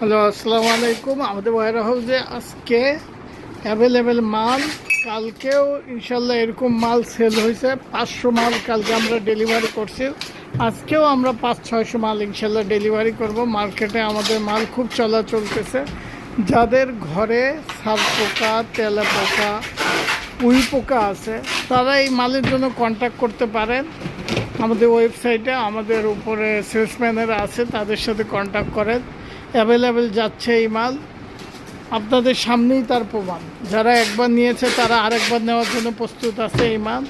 Hello, আসসালামু আলাইকুম। আমাদের ওয়ার হাউসে আজকে অ্যাভেলেবেল মাল, কালকেও ইনশাল্লাহ এরকম মাল সেল হয়েছে। 500 মাল কালকে আমরা ডেলিভারি করছি। আজকেও আমরা 500-600 মাল ইনশাল্লাহ ডেলিভারি করব। মার্কেটে আমাদের মাল খুব চলা চলতেছে। যাদের ঘরে সাপ পোকা, তেলা পোকা, উই পোকা আছে, তারা এই মালের জন্য কন্ট্যাক্ট করতে পারেন আমাদের ওয়েবসাইটে। আমাদের উপরে সেলসম্যানেরা আছে, তাদের সাথে কন্ট্যাক্ট করেন। অ্যাভেলেবেল যাচ্ছে এই মাল, আপনাদের সামনেই তার প্রমাণ। যারা একবার নিয়েছে তারা আরেকবার নেওয়ার জন্য প্রস্তুত আছে। এই মাল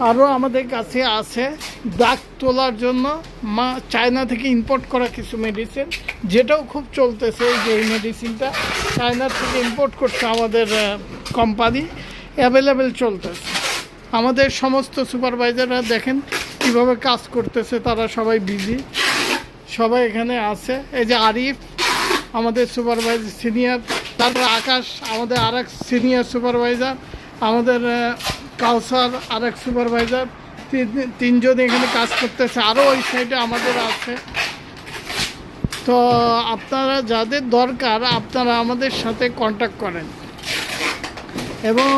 আরও আমাদের কাছে আছে দাগ তোলার জন্য চায়না থেকে ইম্পোর্ট করা কিছু মেডিসিন, যেটাও খুব চলতেছে। যে এই মেডিসিনটা চায়না থেকে ইম্পোর্ট করছে আমাদের কোম্পানি, অ্যাভেলেবেল চলতেছে। আমাদের সমস্ত সুপারভাইজাররা দেখেন কীভাবে কাজ করতেছে, তারা সবাই বিজি, সবাই এখানে আছে। এই যে আরিফ আমাদের সুপারভাইজার সিনিয়র, তারপর আকাশ আমাদের আরেক সিনিয়র সুপারভাইজার, আমাদের কাউসার আরেক সুপারভাইজার, তিনজন এখানে কাজ করতেছে। আরও ওই সাইডে আমাদের আছে। তো আপনারা যাদের দরকার আপনারা আমাদের সাথে কন্ট্যাক্ট করেন এবং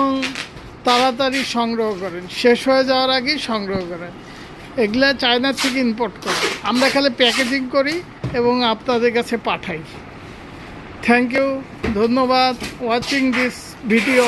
তাড়াতাড়ি সংগ্রহ করেন, শেষ হয়ে যাওয়ার আগেই সংগ্রহ করেন। এগুলা চায়না থেকে ইম্পোর্ট করি, আমরা খালি প্যাকেজিং করি এবং আপনাদের কাছে পাঠাই। থ্যাংক ইউ, ধন্যবাদ ওয়াচিং দিস ভিডিও।